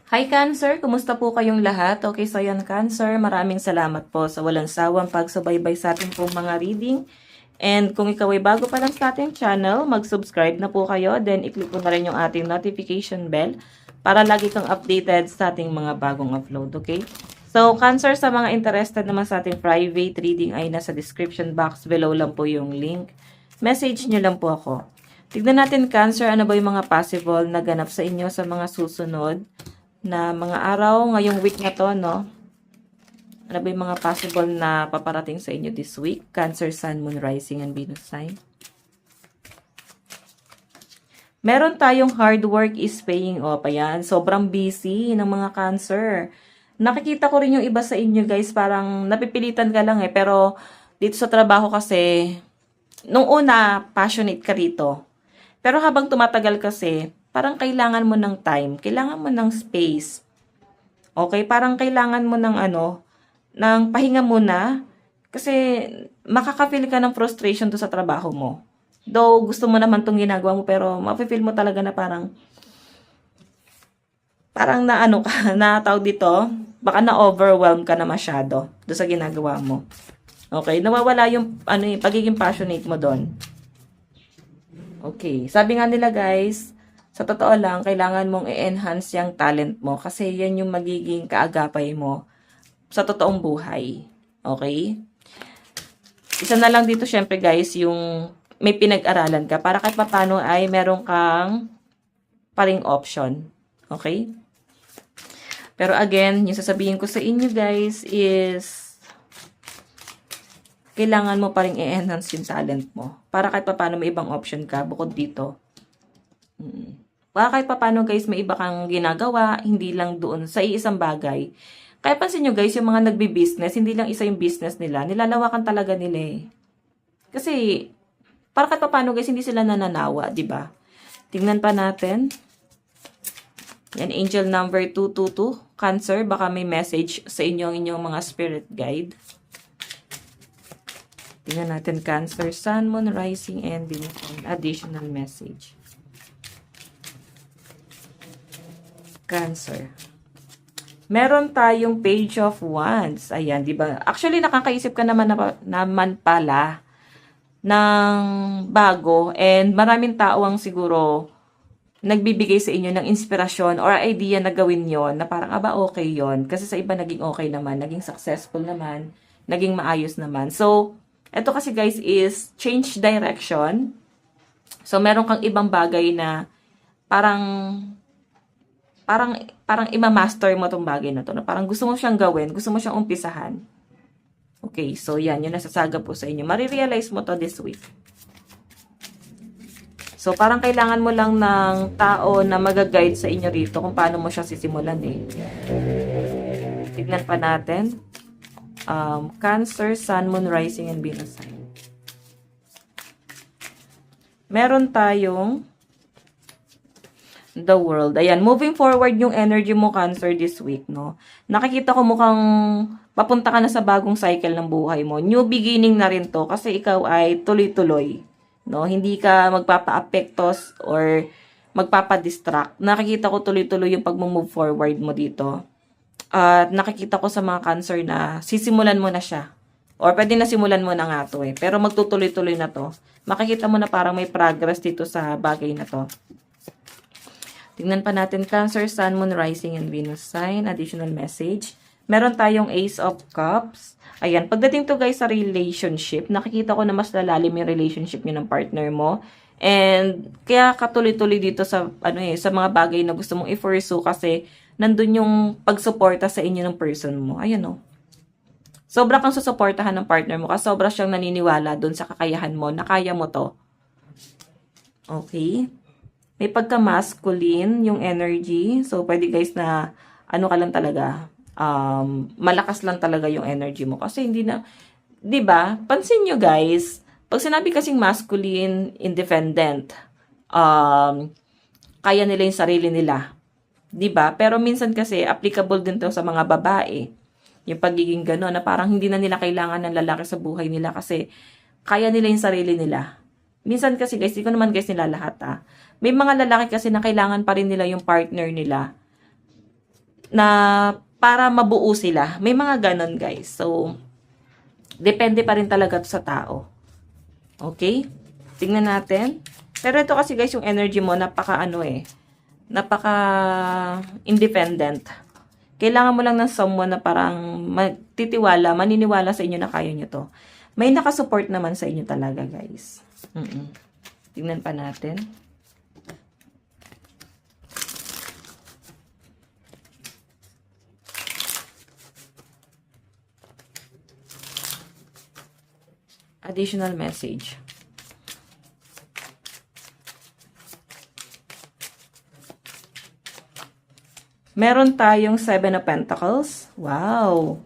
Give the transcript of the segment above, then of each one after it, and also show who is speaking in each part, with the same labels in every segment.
Speaker 1: Hi Cancer! Kumusta po kayong lahat? Okay, so yan Cancer, maraming salamat po sa walang sawang pagsubaybay sa ating pong mga reading. And kung ikaw ay bago pa lang sa ating channel, mag-subscribe na po kayo. Then i-click po na rin yung ating notification bell para lagi kang updated sa ating mga bagong upload. Okay? So Cancer, sa mga interested naman sa ating private reading ay nasa description box below lang po yung link. Message nyo lang po ako. Tignan natin Cancer, ano ba yung mga possible na ganap sa inyo sa mga susunod na mga araw, ngayong week na to, no? Ano ba yung mga possible na paparating sa inyo this week? Cancer, Sun, Moon, Rising, and Venus sign. Meron tayong hard work is paying off. Ayan, sobrang busy ng mga Cancer. Nakikita ko rin yung iba sa inyo, guys, parang napipilitan ka lang pero dito sa trabaho kasi, nung una, passionate ka rito. Pero habang tumatagal kasi, parang kailangan mo ng time, kailangan mo ng space. Okay, parang kailangan mo ng ng pahinga muna kasi makaka-feel ka ng frustration do sa trabaho mo. Though gusto mo naman tong ginagawa mo pero mafe-feel mo talaga na parang na ka, na tawag dito, baka na-overwhelm ka na masyado do sa ginagawa mo. Okay, nawawala yung pagiging passionate mo doon. Okay, sabi nga nila guys, sa totoo lang, kailangan mong i-enhance yung talent mo kasi yan yung magiging kaagapay mo sa totoong buhay. Okay? Isa na lang dito syempre guys, yung may pinag-aralan ka para kahit papano ay meron kang paring option. Okay? Pero again, yung sasabihin ko sa inyo guys is kailangan mo pa rin i-enhance yung talent mo para kahit papano may ibang option ka bukod dito. Baka kahit papano guys, may iba kang ginagawa, hindi lang doon sa iisang bagay. Kaya pansin nyo guys, yung mga nagbi-business, hindi lang isa yung business nila, nilalawakan talaga nila eh. Kasi, para kahit papano guys, hindi sila nananawa, di ba? Tingnan pa natin. Yan, angel number 222, Cancer, baka may message sa inyong mga spirit guide. Tingnan natin, Cancer, Sun, Moon, Rising, and Venus, additional message. Cancer. Meron tayong Page of Wands. Ayan, di ba? Actually, nakakaisip ka naman pala ng bago and maraming tao ang siguro nagbibigay sa inyo ng inspirasyon or idea na gawin yon na parang, aba, okay yon. Kasi sa iba naging okay naman, naging successful naman, naging maayos naman. So, eto kasi guys is change direction. So, meron kang ibang bagay na parang ima-master mo tong bagay na to. Na parang gusto mo siyang gawin, gusto mo siyang umpisahan. Okay, so yan, yung nasasaga po sa inyo. Marirealize mo to this week. So, parang kailangan mo lang ng tao na mag-guide sa inyo rito kung paano mo siya sisimulan eh. Tignan pa natin. Cancer, Sun, Moon, Rising, and Venus sign. Meron tayong the world. Ayan, moving forward yung energy mo, Cancer, this week, no? Nakikita ko mukhang papunta ka na sa bagong cycle ng buhay mo. New beginning na rin to kasi ikaw ay tuloy-tuloy, no? Hindi ka magpapa-apektos or magpapa-distract. Nakikita ko tuloy-tuloy yung pag-move forward mo dito. At nakikita ko sa mga Cancer na sisimulan mo na siya. Or pwede na simulan mo na nga to eh. Pero magtutuloy-tuloy na to. Makikita mo na parang may progress dito sa bagay na to. Tingnan pa natin Cancer, Sun, Moon, Rising, and Venus sign. Additional message. Meron tayong Ace of Cups. Ayan, pagdating to guys sa relationship, nakikita ko na mas lalalim yung relationship niyo ng partner mo. And kaya katuloy-tuloy dito sa sa mga bagay na gusto mong i-pursue kasi nandun yung pagsuporta sa inyo ng person mo. Ayan o. Sobra kang susuportahan ng partner mo kasi sobra siyang naniniwala dun sa kakayahan mo na kaya mo to. Okay? May pagka-masculine yung energy. So, pwede guys na ka lang talaga. Malakas lang talaga yung energy mo. Kasi hindi na, di ba? Pansin nyo guys, pag sinabi kasing masculine, independent, kaya nila yung sarili nila. Di ba? Pero minsan kasi, applicable din to sa mga babae. Yung pagiging gano'n, na parang hindi na nila kailangan ng lalaki sa buhay nila kasi kaya nila yung sarili nila. Minsan kasi guys, di ko naman guys nila lahat May mga lalaki kasi na kailangan pa rin nila yung partner nila na para mabuo sila. May mga ganon, guys. So, depende pa rin talaga to sa tao. Okay? Tingnan natin. Pero ito kasi guys, yung energy mo, napaka independent. Kailangan mo lang ng someone na parang magtitiwala, maniniwala sa inyo na kaya nyo to. May nakasupport naman sa inyo talaga, guys. Tingnan pa natin. Additional message. Meron tayong 7 of Pentacles. Wow!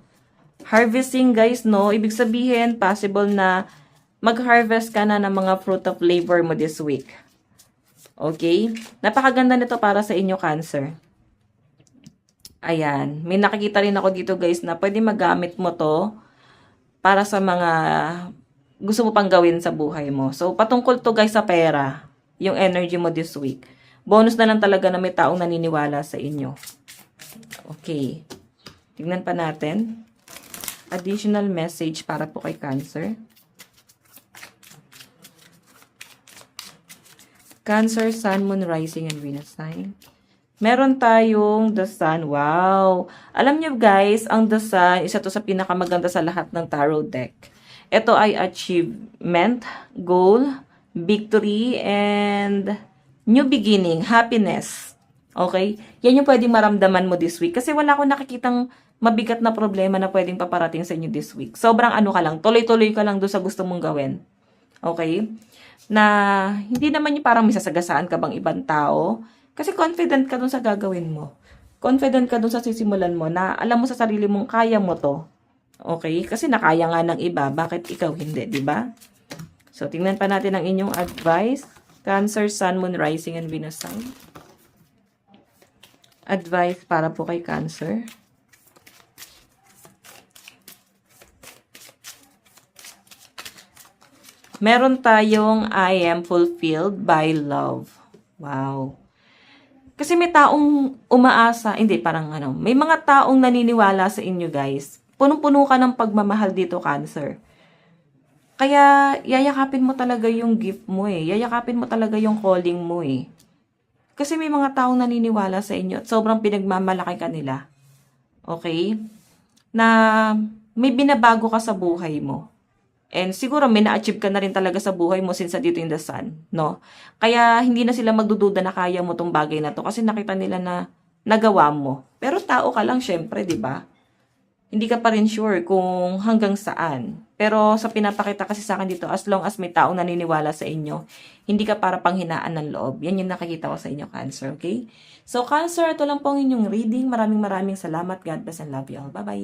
Speaker 1: Harvesting, guys, no? Ibig sabihin, possible na mag-harvest ka na ng mga fruit of labor mo this week. Okay? Napakaganda nito para sa inyo, Cancer. Ayan. May nakikita rin ako dito, guys, na pwede magamit mo to para sa mga gusto mo pang gawin sa buhay mo. So, patungkol to, guys, sa pera. Yung energy mo this week. Bonus na lang talaga na may taong naniniwala sa inyo. Okay. Tignan pa natin. Additional message para po kay Cancer. Cancer, Sun, Moon, Rising, and Venus sign. Meron tayong The Sun. Wow! Alam nyo guys, ang The Sun, isa to sa pinakamaganda sa lahat ng tarot deck. Ito ay achievement, goal, victory, and new beginning, happiness. Okay? Yan yung pwedeng maramdaman mo this week. Kasi wala akong nakikitang mabigat na problema na pwedeng paparating sa inyo this week. Sobrang ano ka lang, tuloy-tuloy ka lang doon sa gusto mong gawin. Okay? Na hindi naman yung parang may sasagasaan ka bang ibang tao. Kasi confident ka doon sa gagawin mo. Confident ka doon sa sisimulan mo na alam mo sa sarili mong kaya mo to. Okay? Kasi nakaya nga ng iba, bakit ikaw hindi, di ba? So, tingnan pa natin ang inyong advice. Cancer, Sun, Moon, Rising, and Venus sign. Advice para po kay Cancer. Meron tayong I am fulfilled by love. Wow. Kasi may taong umaasa, hindi, parang may mga taong naniniwala sa inyo guys. Punong-puno ka ng pagmamahal dito, Cancer. Kaya, yayakapin mo talaga yung gift mo eh. Yayakapin mo talaga yung calling mo eh. Kasi may mga taong naniniwala sa inyo at sobrang pinagmamalaki ka nila. Okay? Na may binabago ka sa buhay mo. And siguro may na-achieve ka na rin talaga sa buhay mo since dito in the Sun, no? Kaya hindi na sila magdududa na kaya mo tong bagay na to kasi nakita nila na nagawa mo. Pero tao ka lang syempre, 'di ba? Hindi ka pa rin sure kung hanggang saan. Pero sa pinapakita kasi sa akin dito, as long as may taong naniniwala sa inyo, hindi ka para panghinaan ng loob. Yan yung nakikita ko sa inyo, Cancer, okay? So, Cancer, ito lang po ang inyong reading. Maraming salamat. God bless and love you all. Bye-bye.